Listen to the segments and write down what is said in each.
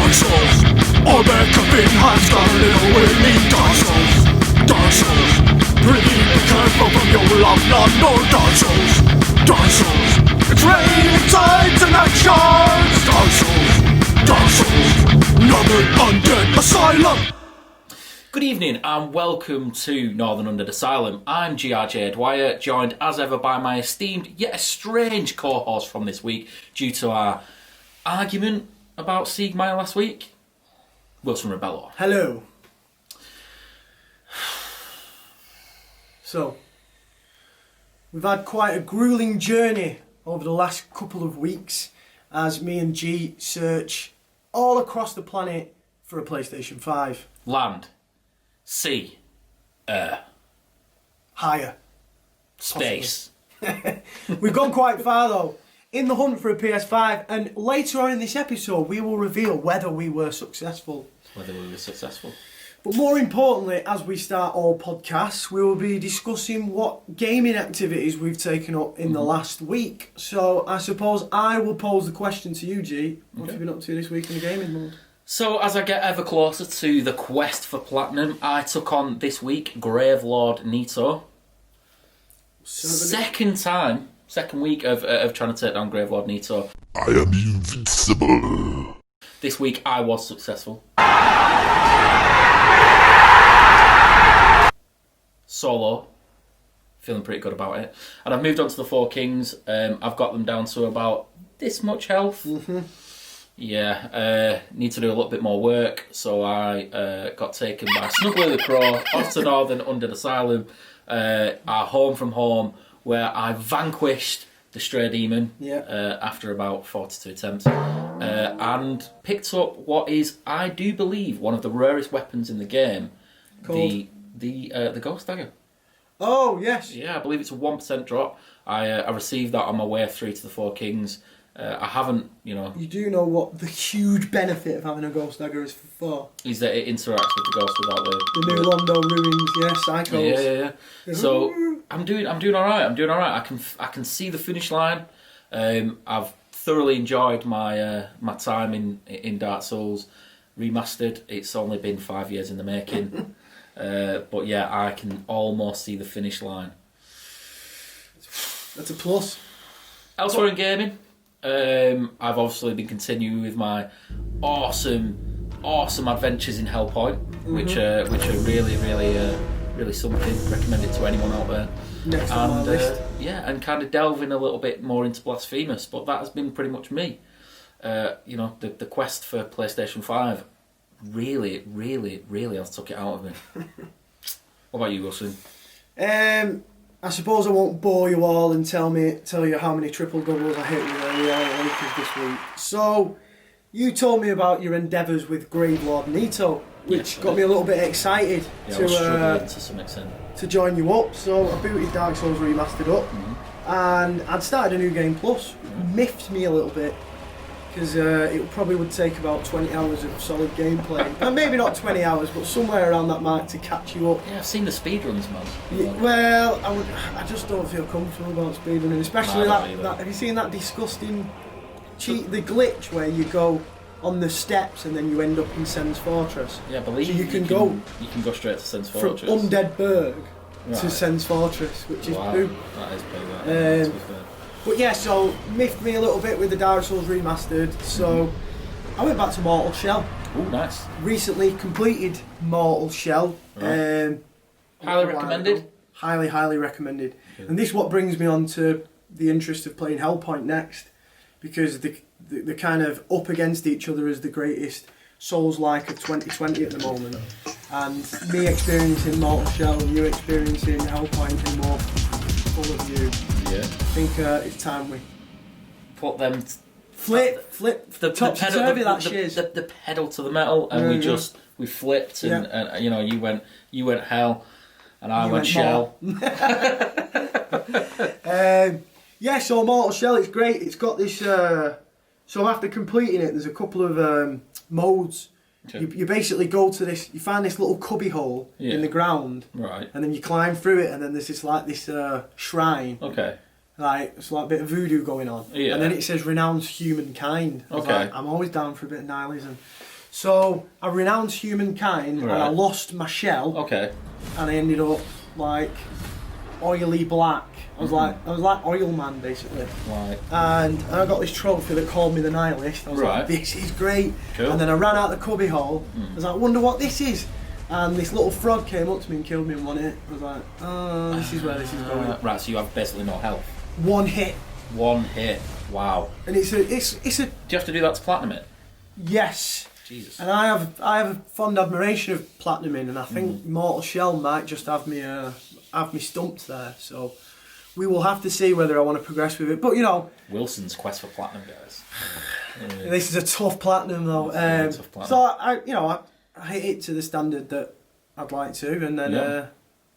Dark Souls, all that caffeine has started with me. Dark Souls, Dark Souls, really be careful from your love, not no Dark Souls, Dark Souls, it's raining tides and actions. Dark Souls, Dark Souls, another undead asylum. Good evening and welcome to Northern Undead Asylum. I'm GRJ Dwyer, joined as ever by my esteemed yet estranged co-host from this week due to our argument about Siegmeyer last week, Wilson Rebello. Hello. So, we've had quite a grueling journey over the last couple of weeks as me and G search all across the planet for a PlayStation 5. Land, sea, air, higher, space. We've gone quite far though in the hunt for a PS5, and later on in this episode we will reveal whether we were successful. But more importantly, as we start all podcasts, we will be discussing what gaming activities we've taken up in the last week. So I suppose I will pose the question to you, G. What have you been up to this week in the gaming mode? So as I get ever closer to the quest for Platinum, I took on this week Gravelord Nito. Second week of trying to take down Gravelord Nito. I am invincible. This week I was successful. Solo. Feeling pretty good about it. And I've moved on to the Four Kings. I've got them down to about this much health. Mm-hmm. Yeah, need to do a little bit more work. So I got taken by Snuggly the Crow off to Northern Undead Asylum, our home from home, where I vanquished the Stray Demon after about 42 attempts, and picked up what is, I do believe, one of the rarest weapons in the game, the Ghost Dagger. Oh, yes. Yeah, I believe it's a 1% drop. I received that on my way through to the Four Kings. I haven't, You do know what the huge benefit of having a Ghost Dagger is for? Is that it interacts with the ghost without the new Londo ruins, Psychos. Yeah. So I'm doing all right. I can see the finish line. I've thoroughly enjoyed my time in Dark Souls Remastered. It's only been 5 years in the making, but yeah, I can almost see the finish line. That's a plus. Elsewhere in gaming, I've obviously been continuing with my awesome adventures in Hellpoint, which are really something. Recommend it to anyone out there. Next on my list. And kind of delving a little bit more into Blasphemous, but that has been pretty much me. The quest for PlayStation 5 really has took it out of me. What about you, Wilson? I suppose I won't bore you all and tell you how many triple doubles I hit with early this week. So, you told me about your endeavours with Gravelord Nito, which got me a little bit excited to some extent to join you up. So I booted Dark Souls Remastered up, and I'd started a new game plus. Miffed me a little bit because it probably would take about 20 hours of solid gameplay, and maybe not 20 hours, but somewhere around that mark to catch you up. Yeah, I've seen the speedruns, man. Yeah, well, I just don't feel comfortable about speedrunning, especially that. Have you seen that disgusting the glitch where you go on the steps and then you end up in Sen's Fortress? Yeah, I believe so you can go straight to Sen's Fortress from Undead Burg to Sen's Fortress, which is boo. That is big. But yeah, so miffed me a little bit with the Dark Souls Remastered, so I went back to Mortal Shell. Oh, nice. Recently completed Mortal Shell. Right. Highly recommended? Highly recommended. Okay. And this is what brings me on to the interest of playing Hellpoint next, because they're kind of up against each other as the greatest Souls-like of 2020 at the moment. And me experiencing Mortal Shell, you experiencing Hellpoint and more full of you. Yeah. I think it's time we put them flip the pedal to the metal, and we flipped, and you went hell, and I went shell. So Mortal Shell, it's great. It's got this. So after completing it, there's a couple of modes. Okay. You basically go to this. You find this little cubby hole in the ground, right? And then you climb through it, and then there's this shrine. Okay. Like, it's like a bit of voodoo going on. Yeah. And then it says renounce humankind. I'm always down for a bit of nihilism. So I renounced humankind and I lost my shell. Okay. And I ended up like oily black. I was like Oil Man basically. Right. And I got this trophy that called me the Nihilist. I was like, this is great. Cool. And then I ran out the cubby hole. I was like, wonder what this is. And this little frog came up to me and killed me in one hit. I was like, oh, this is where this is going. Right, so you have basically no health. One hit. One hit. Wow. And it's a. Do you have to do that to platinum it? Yes. Jesus. And I have a fond admiration of platinuming, and I think Mortal Shell might just have me stumped there. So we will have to see whether I want to progress with it. But you know, Wilson's quest for platinum, guys. This is a tough platinum though. Tough platinum. So I hit it to the standard that I'd like to, and then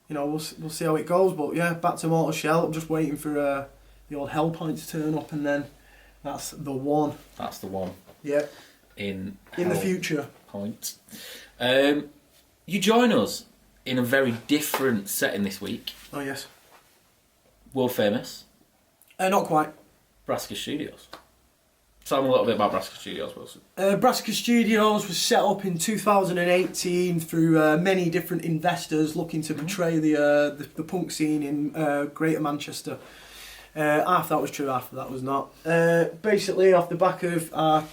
we'll see how it goes. But yeah, back to Mortal Shell. I'm just waiting for the old hell point to turn up, and then that's the one. That's the one. Yeah. In the future. Point. You join us in a very different setting this week. Oh yes. World famous. Not quite. Brassica Studios. Tell me a little bit about Brassica Studios, Wilson. Brassica Studios was set up in 2018 through many different investors looking to portray the punk scene in Greater Manchester. Half that was true, half that was not. Basically, off the back of our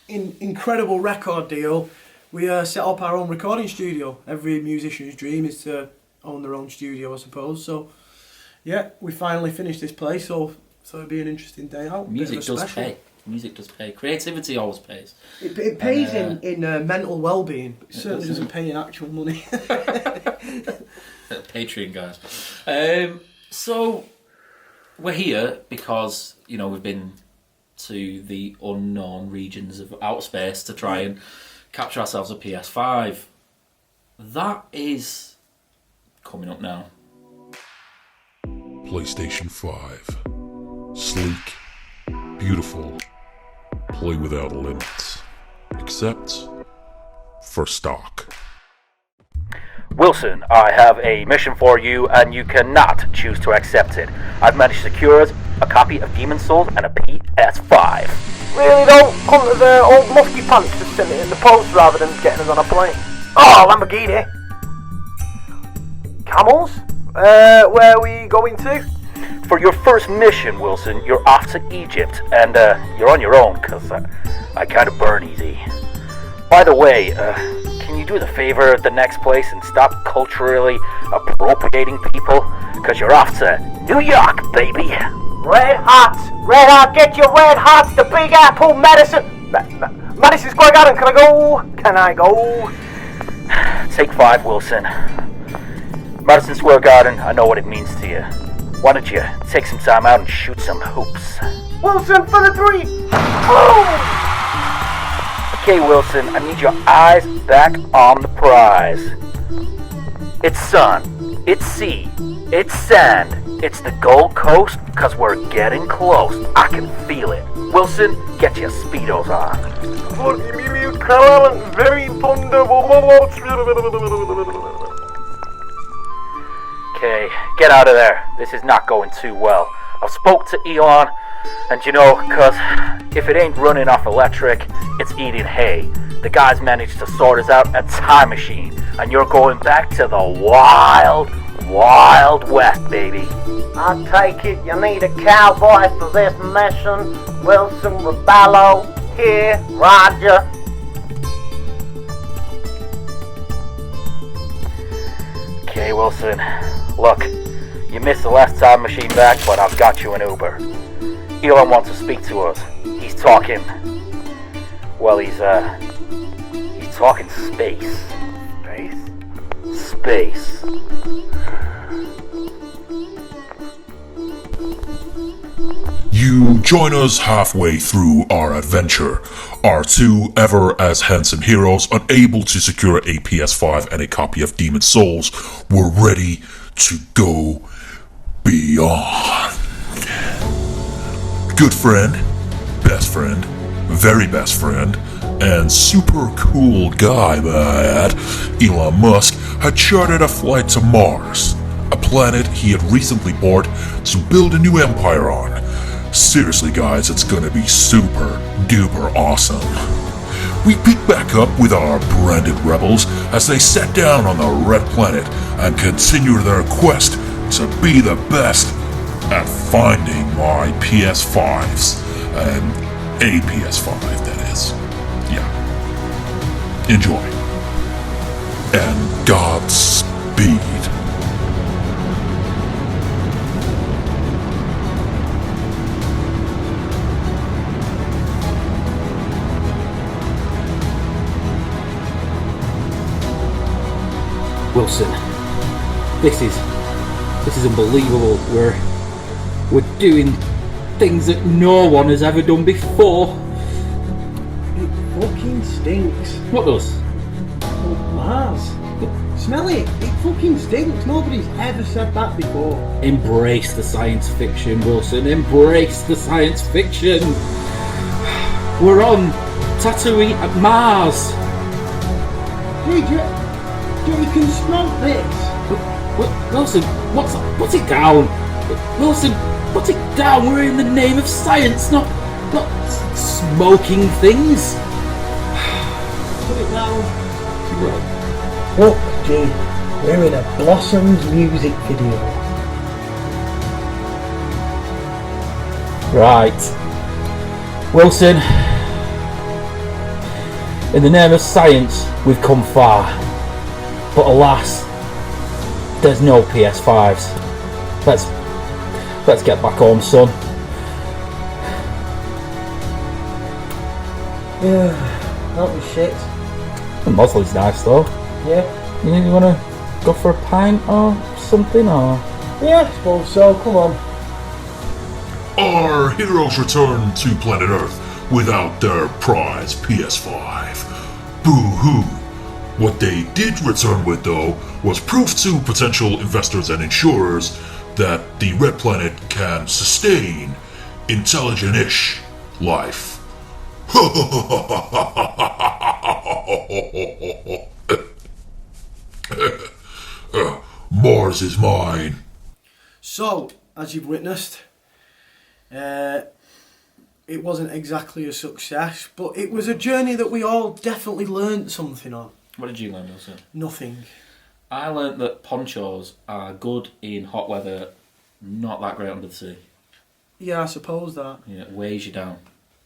incredible record deal, we set up our own recording studio. Every musician's dream is to own their own studio, I suppose. So, yeah, we finally finished this place, so it'll be an interesting day out. Music does pay. Music does pay. Creativity always pays. It pays in mental well-being, but it certainly doesn't pay in actual money. Patreon, guys. So, we're here because, we've been to the unknown regions of outer space to try and capture ourselves a PS5. That is coming up now. PlayStation 5. Sleek, beautiful, play without limits. Except for stock. Wilson, I have a mission for you, and you cannot choose to accept it. I've managed to secure us a copy of Demon's Souls and a PS5. Really don't come to the old musky pants to send it in the post rather than getting us on a plane. Oh, Lamborghini! Camels? Where are we going to? For your first mission, Wilson, you're off to Egypt, and you're on your own, because I kind of burn easy. By the way, can you do the favor at the next place and stop culturally appropriating people? Because you're off to New York, baby! Red hot, get your red hots, the Big Apple, Madison Madison Square Garden, can I go? Take 5, Wilson. Madison Square Garden, I know what it means to you. Why don't you take some time out and shoot some hoops? Wilson for the 3! Oh! Okay, Wilson, I need your eyes back on the prize. It's sun, it's sea, it's sand, it's the Gold Coast, 'cause we're getting close. I can feel it. Wilson, get your Speedos on. Okay, get out of there. This is not going too well. I've spoke to Elon, and 'cause if it ain't running off electric, it's eating hay. The guy's managed to sort us out a time machine, and you're going back to the wild, wild west, baby. I take it you need a cowboy for this mission. Wilson Raballo, here, Roger. Okay, Wilson. Look, you missed the last time machine back, but I've got you an Uber. Elon wants to speak to us. He's talking... Well, he's talking space. Space. You join us halfway through our adventure. Our two ever as handsome heroes, unable to secure a PS5 and a copy of Demon's Souls, were ready to go beyond. Good friend, best friend, very best friend, and super cool guy, may I add, Elon Musk had chartered a flight to Mars, a planet he had recently bought to build a new empire on. Seriously guys, it's gonna be super duper awesome. we pick back up with our branded rebels as they set down on the Red Planet and continue their quest to be the best at finding my PS5s. A PS5, that is. Yeah. Enjoy. And Godspeed. Wilson, this is unbelievable. We're doing things that no one has ever done before. It fucking stinks. What does? Oh, Mars. Smell it. It fucking stinks. Nobody's ever said that before. Embrace the science fiction, Wilson. Embrace the science fiction. We're on Tatooine at Mars. Dude, you can smell this. Wilson, put it down. Wilson, put it down. We're in the name of science, not smoking things. Put it down. Right. Look, G, we're in a Blossoms music video. Right. Wilson, in the name of science, we've come far. But alas, there's no PS5s. Let's get back home, son. Yeah, that was shit. The Moslei's nice though. Yeah. You wanna go for a pint or something, or? Yeah, I suppose so. Come on. Our heroes return to planet Earth without their prize PS5. Boo-hoo. What they did return with, though, was proof to potential investors and insurers that the Red Planet can sustain intelligent-ish life. Mars is mine. So, as you've witnessed, it wasn't exactly a success, but it was a journey that we all definitely learnt something on. What did you learn, Wilson? Nothing. I learnt that ponchos are good in hot weather, not that great under the sea. Yeah, I suppose that. Yeah, it weighs you down.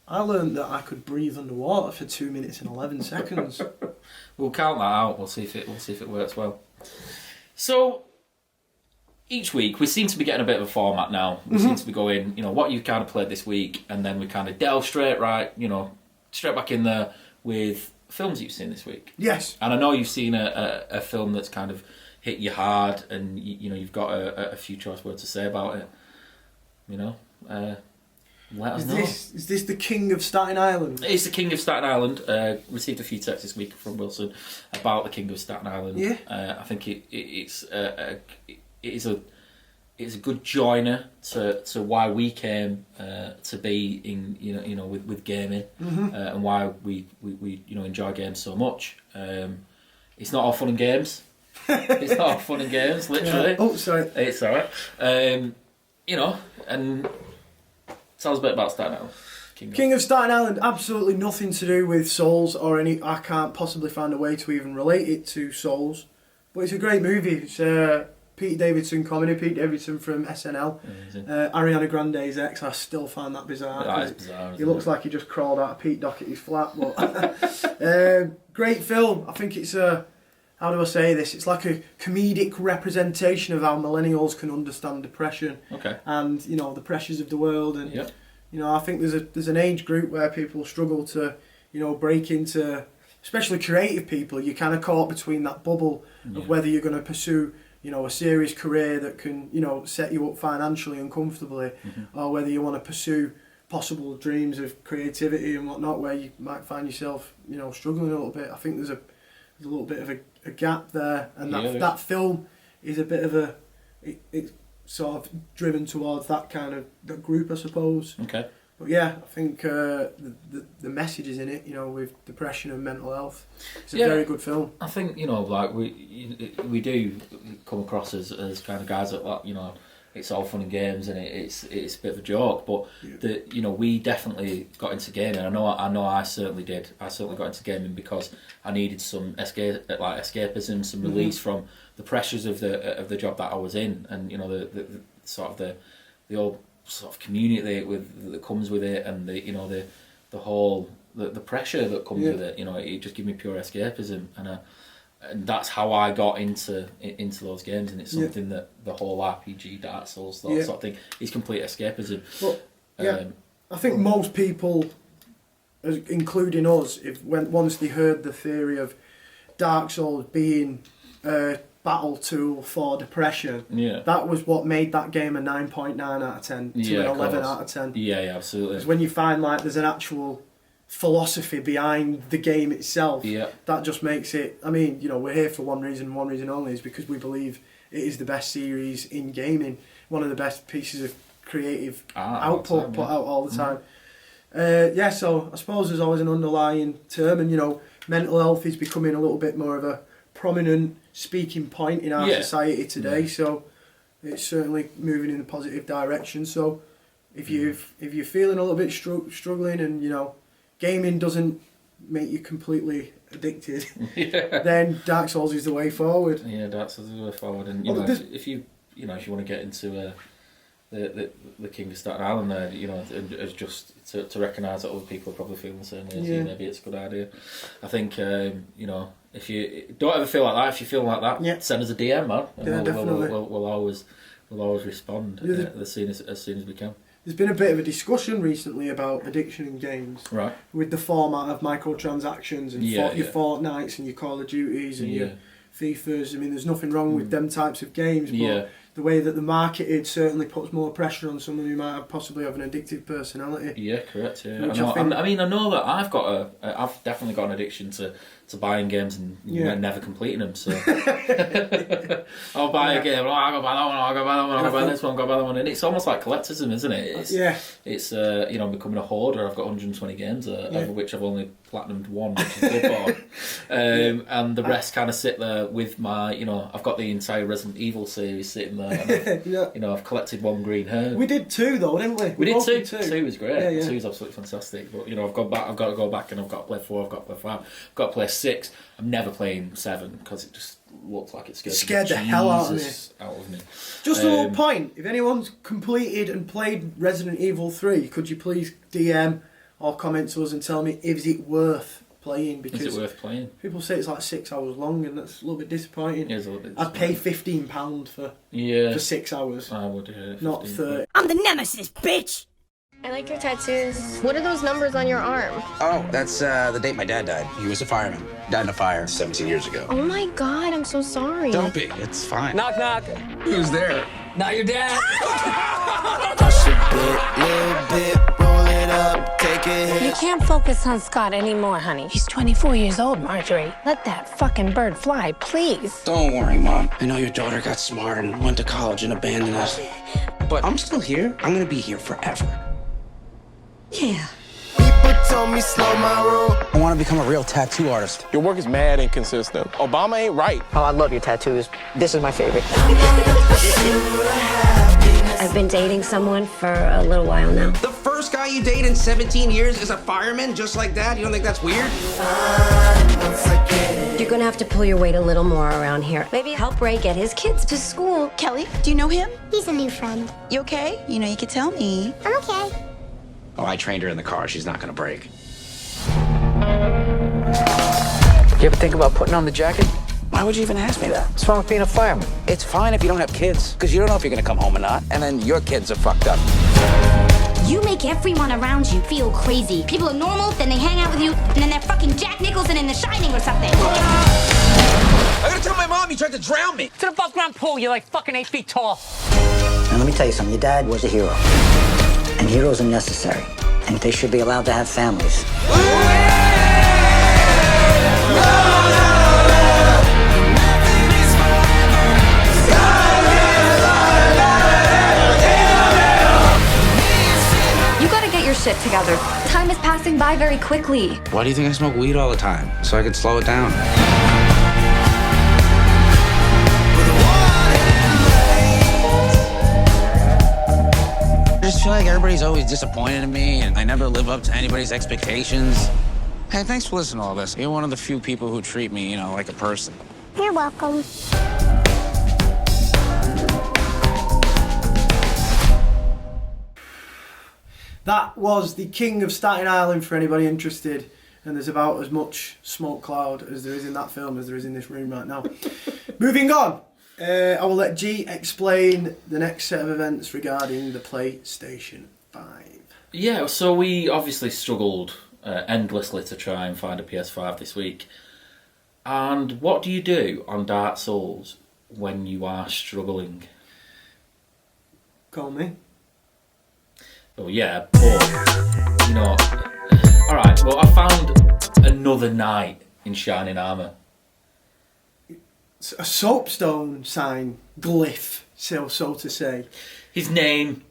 I learnt that I could breathe underwater for 2 minutes and 11 seconds. We'll count that out. We'll see if it works well. So each week we seem to be getting a bit of a format now. We seem to be going, what you kind of played this week, and then we kind of delve straight back in there with films you've seen this week. Yes. And I know you've seen a film that's kind of hit you hard, and you've got a few choice words to say about it. Let us know. Is this the King of Staten Island? It's the King of Staten Island. Received a few texts this week from Wilson about the King of Staten Island. Yeah. I think it's a good joiner to why we came to be in with gaming, and why we enjoy games so much. It's not all fun and games. It's not all fun and games, literally. Yeah. Oh, sorry. It's alright. And tell us a bit about Staten Island. King of Staten Island, absolutely nothing to do with Souls or any. I can't possibly find a way to even relate it to Souls, but it's a great movie. It's Pete Davidson comedy. Pete Davidson from SNL. Ariana Grande's ex. I still find that bizarre. That is bizarre. He looks like he just crawled out of Pete Doherty's flat. But great film. I think it's a. How do I say this? It's like a comedic representation of how millennials can understand depression. Okay. And the pressures of the world, and Yep. I think there's an age group where people struggle to break into, especially creative people. You're kind of caught between that bubble of whether you're going to pursue a serious career that can set you up financially and comfortably, or whether you want to pursue possible dreams of creativity and whatnot, where you might find yourself struggling a little bit. I think there's a little bit of a gap there, and that film is a bit of it's sort of driven towards that kind of that group, I suppose. Okay. But yeah, I think the messages in it, with depression and mental health, it's a very good film. I think we do come across as kind of guys that it's all fun and games and it's a bit of a joke, but we definitely got into gaming. I know I certainly did. I certainly got into gaming because I needed some escapism, some release from the pressures of the job that I was in, and the sort of the old sort of community that comes with it, and the whole the pressure that comes with it. It just gave me pure escapism, and that's how I got into those games, and it's something that the whole RPG, Dark Souls, that sort of thing, is complete escapism. Well, I think most people, including us, once they heard the theory of Dark Souls being a battle tool for depression, that was what made that game a 9.9 out of 10 to an 11 out of 10. Yeah, absolutely. Because when you find there's an actual philosophy behind the game itself, that just makes it. I mean, we're here for one reason only, is because we believe it is the best series in gaming, one of the best pieces of creative output put out all the time. So I suppose there's always an underlying term, and mental health is becoming a little bit more of a prominent speaking point in our society today. So it's certainly moving in a positive direction. So if you're feeling a little bit struggling, and gaming doesn't make you completely addicted, then Dark Souls is the way forward. Yeah, Dark Souls is the way forward, and if you want to get into the King of Staten Island there, and just to recognise that other people are probably feeling the same way as you, maybe it's a good idea. I think if you don't ever feel like that, if you feel like that, send us a DM, man. And definitely. We'll always respond as soon as we can. There's been a bit of a discussion recently about addiction in games, right? With the format of microtransactions and your Fortnites and your Call of Duties and your FIFAs. I mean, there's nothing wrong with them types of games, but the way that they're marketed certainly puts more pressure on someone who might possibly have an addictive personality. Yeah, correct. Yeah, I know that I've definitely got an addiction to buying games and never completing them. So I'll buy a game. I'll go buy that one. I'll go buy that one. I'll go buy this one. I'll go buy that one. And it's almost like collectism, isn't it? It's I'm becoming a hoarder. I've got 120 games, over which I've only platinumed one, which is Bloodborne, and the rest kind of sit there with my. I've got the entire Resident Evil series sitting there. And I've collected one green herb. We did 2 though, didn't we? We did 2. 2 was great. 2 was absolutely fantastic. But I've gone back. I've got to go back, and I've got to play 4. I've got to play 5. I've got to play 6. I'm never playing 7 because it just looks like it scared the hell out of me. Just a little point: if anyone's completed and played Resident Evil 3, could you please DM or comment to us and tell me, is it worth playing? Because is it worth playing? People say it's like 6 hours long, and that's a little bit disappointing. It is a little bit I'd pay £15 for 6 hours. I would, not 30. I'm the nemesis, bitch! I like your tattoos. What are those numbers on your arm? Oh, that's the date my dad died. He was a fireman. Died in a fire 17 years ago. Oh my God, I'm so sorry. Don't be. It's fine. Knock, knock. Who's there? Not your dad. You can't focus on Scott anymore, honey. He's 24 years old, Marjorie. Let that fucking bird fly, please. Don't worry, Mom. I know your daughter got smart and went to college and abandoned us. But I'm still here. I'm gonna be here forever. Yeah. People told me slow my roll. I want to become a real tattoo artist. Your work is mad inconsistent. Obama ain't right. Oh, I love your tattoos. This is my favorite. I've been dating someone for a little while now. The first guy you date in 17 years is a fireman, just like that? You don't think that's weird? You're gonna have to pull your weight a little more around here. Maybe help Ray get his kids to school. Kelly, do you know him? He's a new friend. You okay? You could tell me. I'm okay. Oh, I trained her in the car. She's not gonna break. You ever think about putting on the jacket? Why would you even ask me that? What's wrong with being a fireman? It's fine if you don't have kids, because you don't know if you're gonna come home or not, and then your kids are fucked up. You make everyone around you feel crazy. People are normal, then they hang out with you, and then they're fucking Jack Nicholson in The Shining or something. I gotta tell my mom you tried to drown me. To the above ground pool, you're like fucking 8 feet tall. Now let me tell you something. Your dad was a hero. And heroes are necessary. And they should be allowed to have families. You gotta get your shit together. Time is passing by very quickly. Why do you think I smoke weed all the time? So I can slow it down. feel like everybody's always disappointed in me, and I never live up to anybody's expectations. Hey, thanks for listening to all this. You're one of the few people who treat me, like a person. You're welcome. That was The King of Staten Island for anybody interested. And there's about as much smoke cloud as there is in that film as there is in this room right now. Moving on. I will let G explain the next set of events regarding the PlayStation 5. Yeah, so we obviously struggled endlessly to try and find a PS5 this week. And what do you do on Dark Souls when you are struggling? Call me. Oh yeah, but, alright, well I found another knight in shining armour. It's a soapstone sign, glyph, so to say. His name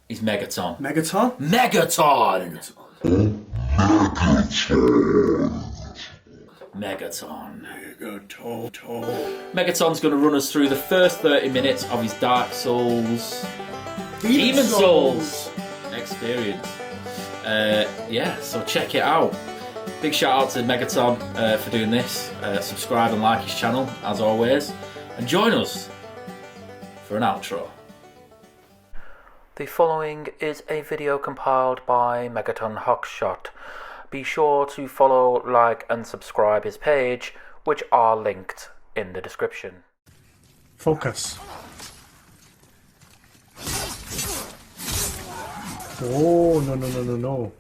is Megaton. Megaton? Megaton! Megaton. Megaton's going to run us through the first 30 minutes of his Dark Souls... Demon Souls experience. So check it out. Big shout out to Megaton for doing this. Subscribe and like his channel as always, and join us for an outro. The following is a video compiled by Megaton Hawkshot. Be sure to follow, like and subscribe his page, which are linked in the description. Focus. Oh, no.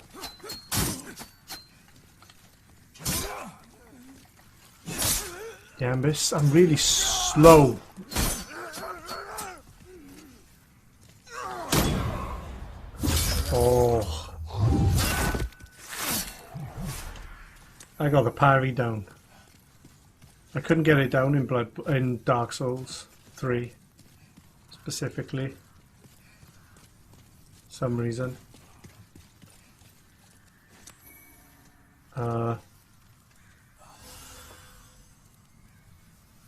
Gambus, I'm really slow. Oh. I got the parry down. I couldn't get it down in Dark Souls 3 specifically. Some reason.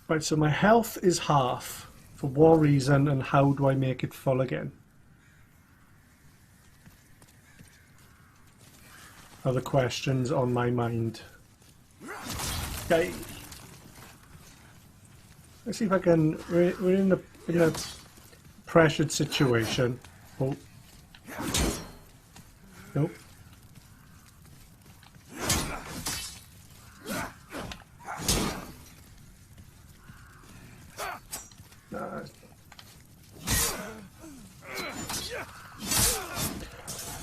Right, so my health is half. For what reason, and how do I make it full again? Are the questions on my mind. Okay. Let's see if I can... We're in a pressured situation. Oh. Nope.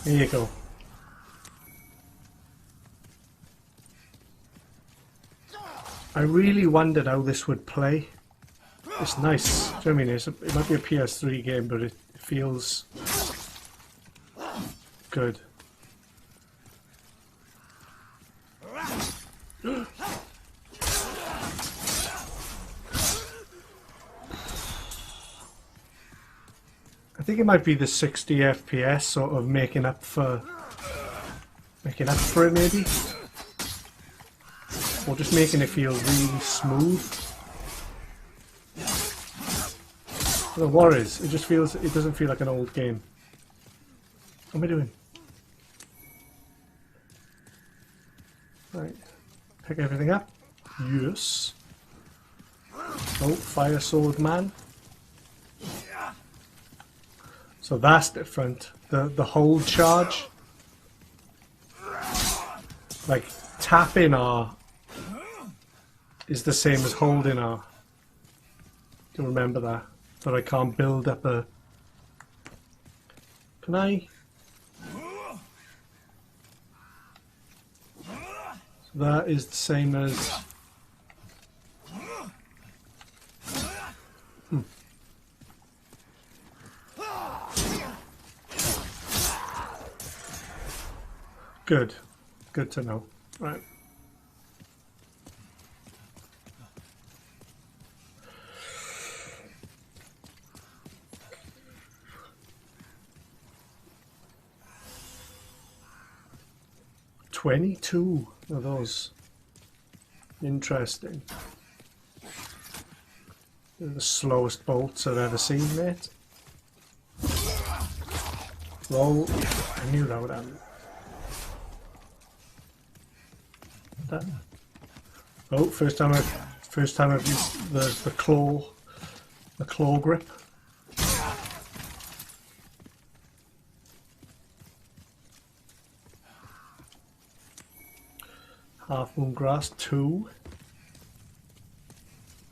Here you go. I really wondered how this would play. It's nice. Do you know what I mean? It might be a PS3 game, but it feels good. I think it might be the 60 FPS sort of making up for it maybe, or just making it feel really smooth. The Warriors, it doesn't feel like an old game. What am I doing? Right, pick everything up. Yes. Oh, Fire Sword Man. So that's different. The hold charge, like tapping R, is the same as holding R. Do you remember that? But I can't build up a... Can I? So that is the same as... Good. Good to know. Right. $22 of those. Interesting. They're the slowest bolts I've ever seen, mate. Roll. I knew that would happen. That. Oh, first time I've used the claw grip. Half Moon Grass 2.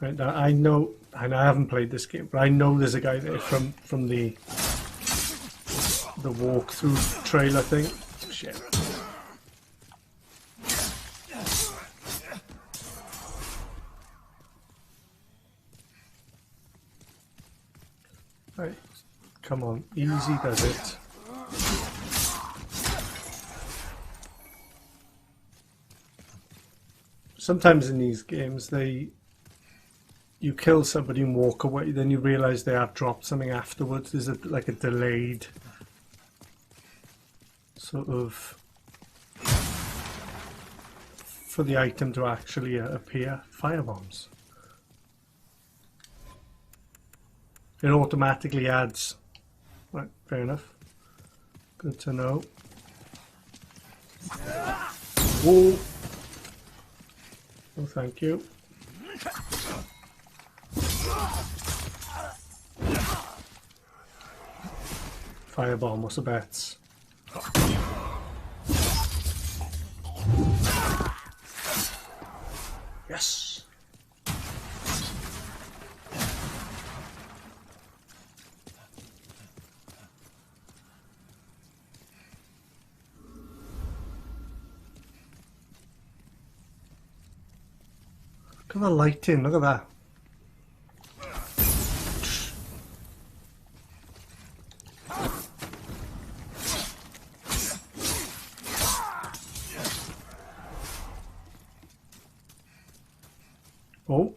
Right now, I know, and I haven't played this game, but I know there's a guy there from the walkthrough trailer thing. Shit. Right, come on, easy does it. Sometimes in these games you kill somebody and walk away, then you realise they have dropped something afterwards. There's like a delayed sort of for the item to actually appear. Firebombs. It automatically adds. Right, fair enough. Good to know. Whoa. Oh, thank you. Firebomb, what's the bets? Yes! Look at the lighting, look at that. Oh.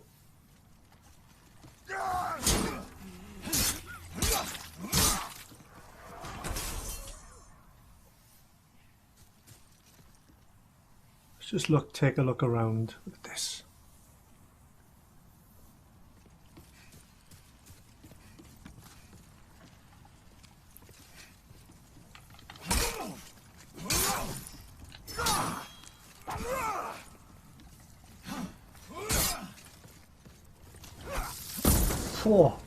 Let's just take a look around. Look at this. Four.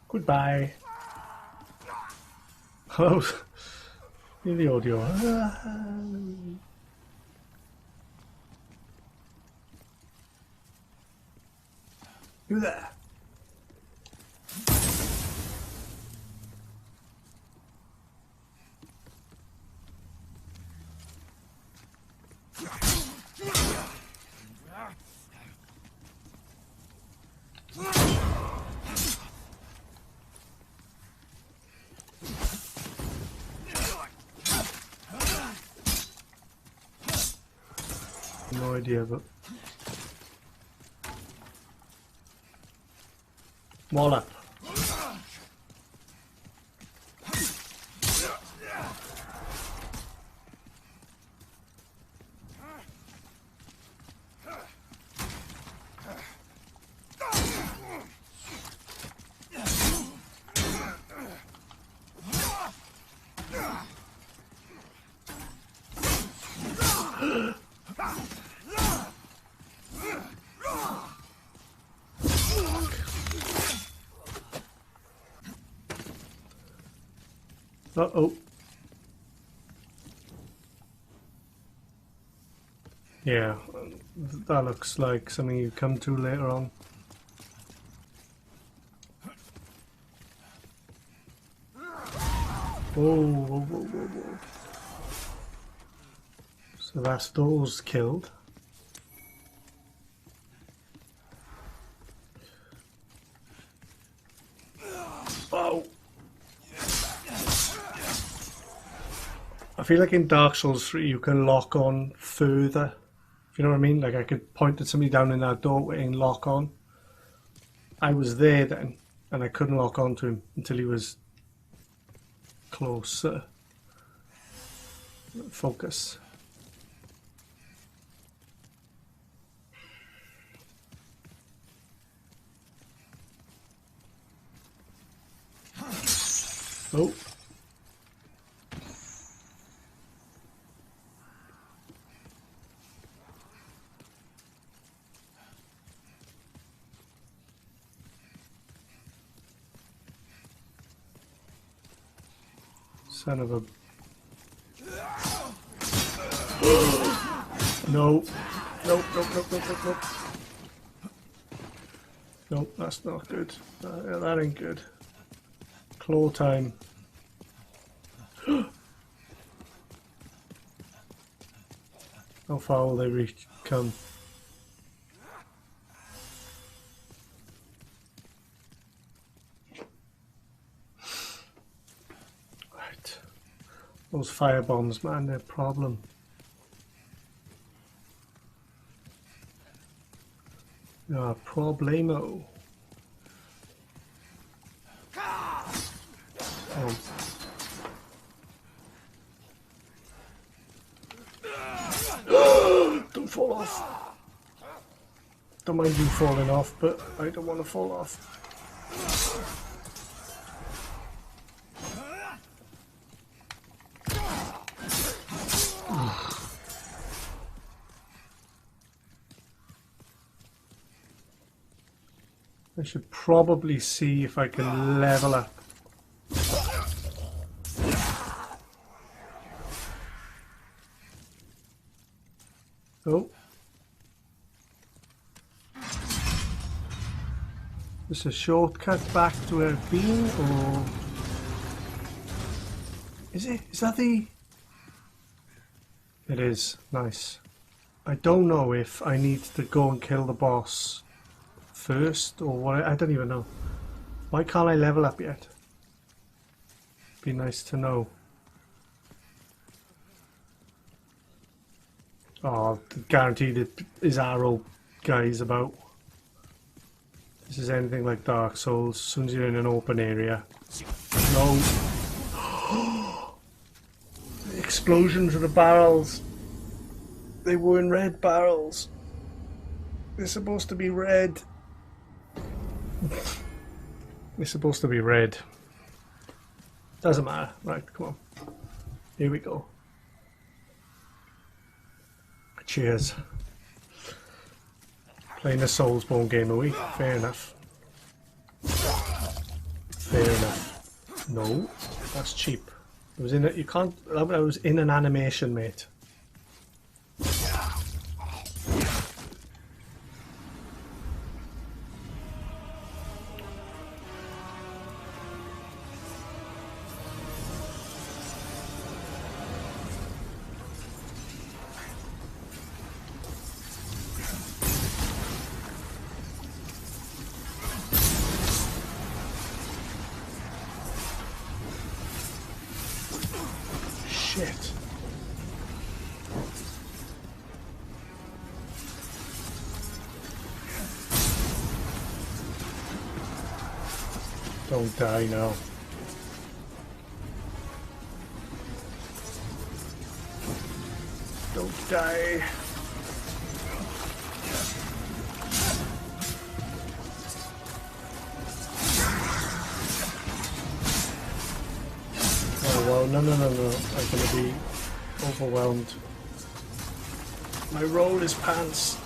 Goodbye. Hello. In the audio. You there? No idea, but wallop. Uh-oh. Yeah, that looks like something you come to later on. Whoa, whoa, whoa, whoa, whoa. So that's those killed. Oh. I feel like in Dark Souls 3 you can lock on further, if you know what I mean. Like I could point at somebody down in that doorway and lock on. I was there then and I couldn't lock on to him until he was closer. Focus. Oh. Son of a... No. Nope. Nope, that's not good. That ain't good. Claw time. How far will they come? Right. Those fire bombs, man, they're a problem. No problemo. Don't fall off. Don't mind you falling off, but I don't want to fall off. I should probably see if I can level up. Oh. Is this a shortcut back to where I've been, or... Is it? Is that the... It is. Nice. I don't know if I need to go and kill the boss first, or what. I don't even know. Why can't I level up yet? Be nice to know. Oh, guaranteed it is arrow guys about. This is anything like Dark Souls. As soon as you're in an open area. No. The explosions of the barrels. They were in red barrels. They're supposed to be red. They're supposed to be red. Doesn't matter. Right, come on. Here we go. Cheers. Playing a Soulsborne game a week. Fair enough. Fair enough. No, that's cheap. It was in a, you can't. I was in an animation, mate. Shit. Don't die now. Don't die. Oh well, no. I'm gonna be overwhelmed. My roll is pants.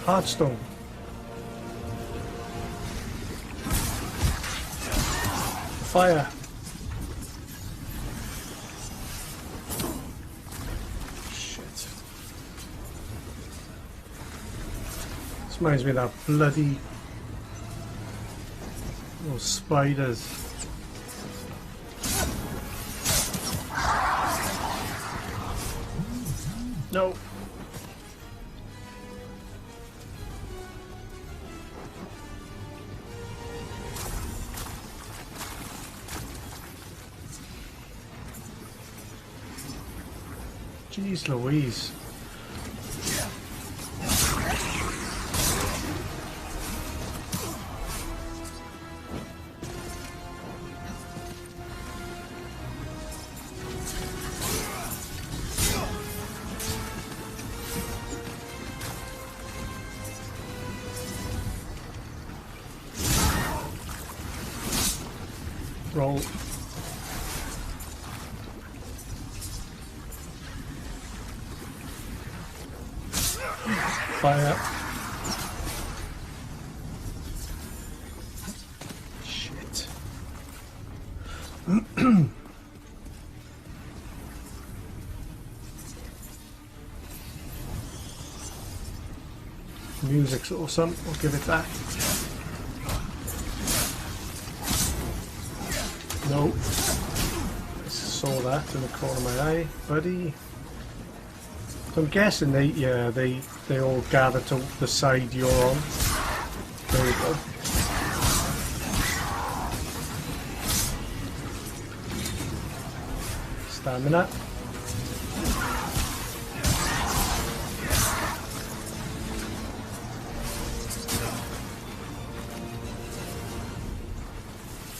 Heartstone. Fire. Shit. This reminds me of that bloody... those spiders. No. Jeez Louise. Roll. fire. Shit. Music's awesome, I'll give it that. No. I saw that in the corner of my eye, buddy. So I'm guessing they all gather to the side you're on. There we go. Stamina.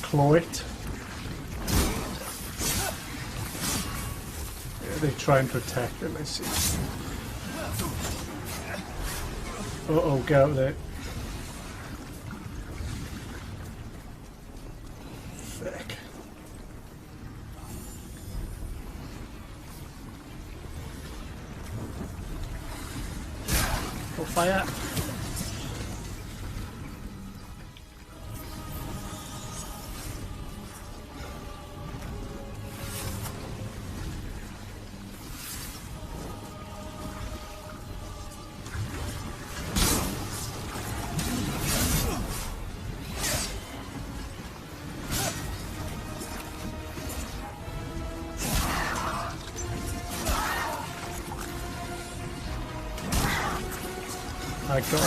Claw it. Yeah, they try and protect them, I see. Uh-oh, get out there. Fuck. Oh, fire. I got it.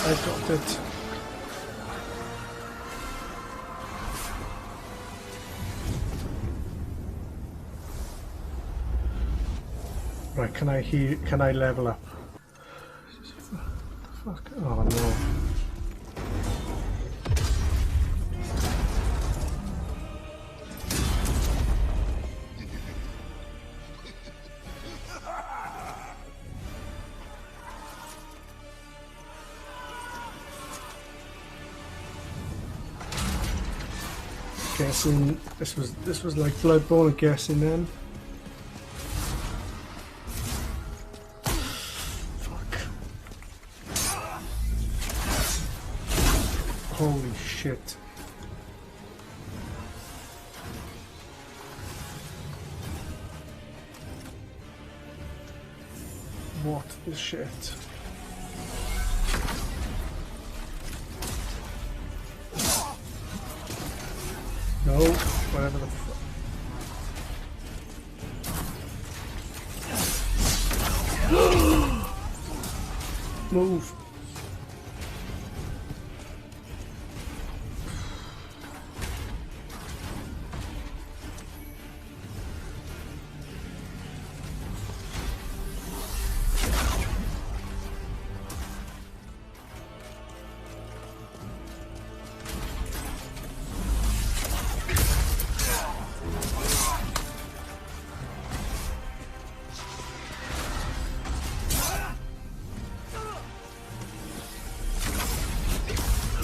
I got it. Right, can I level up? Fuck. Oh no. Guessing this was like Bloodborne, I'm guessing then. Fuck. Holy shit. What the shit? No, whatever the fuck. Move.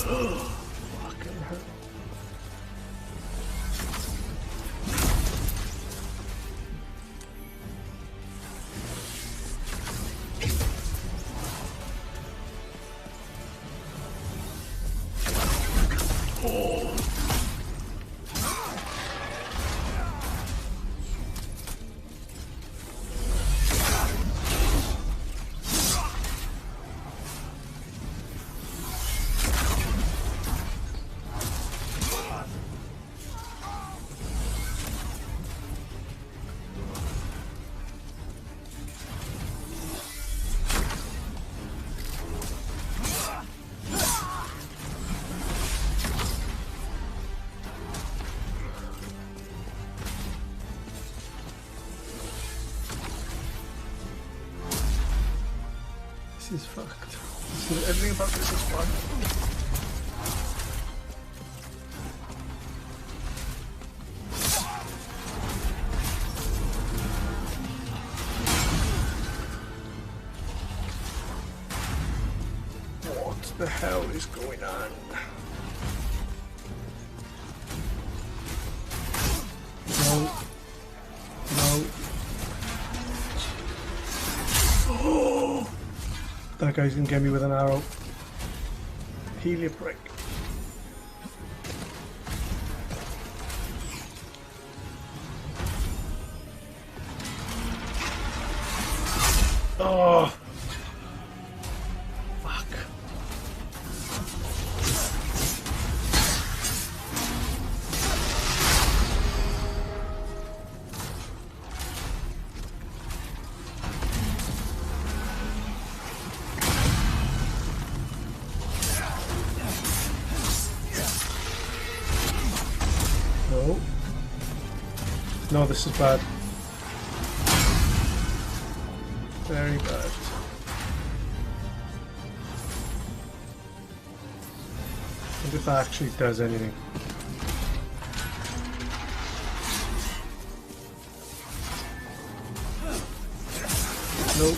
Fucking hell. Oh. This is fucked. Everything about this is fucked. What the hell is going on? No. No. Oh! That That guy's gonna get me with an arrow. Heal your prick. Oh! Fuck. No. No, this is bad. Very bad. And if that actually does anything. Nope.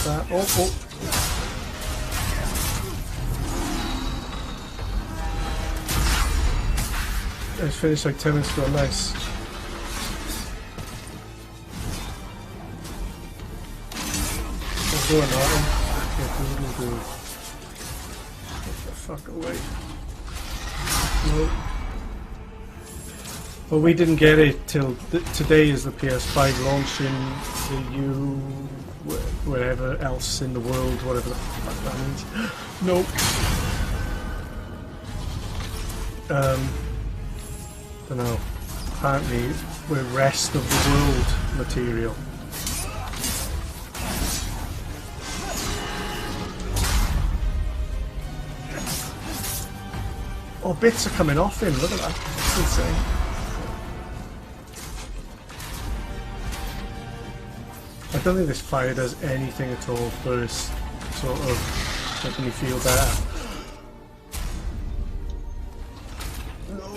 That. Oh, oh. It's finished like 10 minutes ago, nice. I'm doing that one. Get the fuck away. Nope. Well, we didn't get it till today is the PS5 launch in the wherever else in the world, whatever the fuck that means. Nope. Don't know. Apparently we're rest of the world material. Oh, bits are coming off him, look at that. That's insane. I don't think this fire does anything at all for us, sort of making me feel better. No.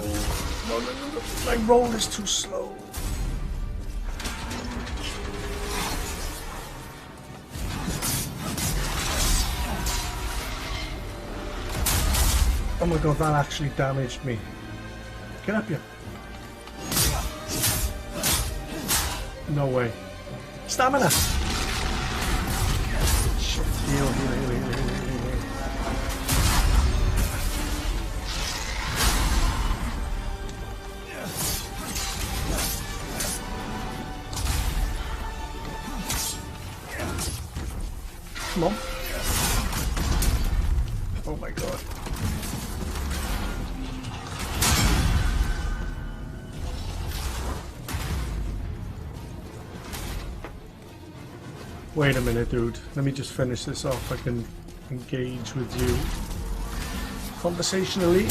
My roll is too slow. Oh my god, that actually damaged me. Get up here. No way. Stamina! Shit, heal. Come on. Oh my god. Wait a minute, dude. Let me just finish this off. I can engage with you conversationally.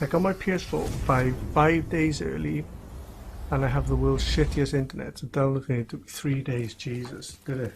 I got my PS4 five days early, and I have the world's shittiest internet, so downloading it took me 3 days. Jesus, did it?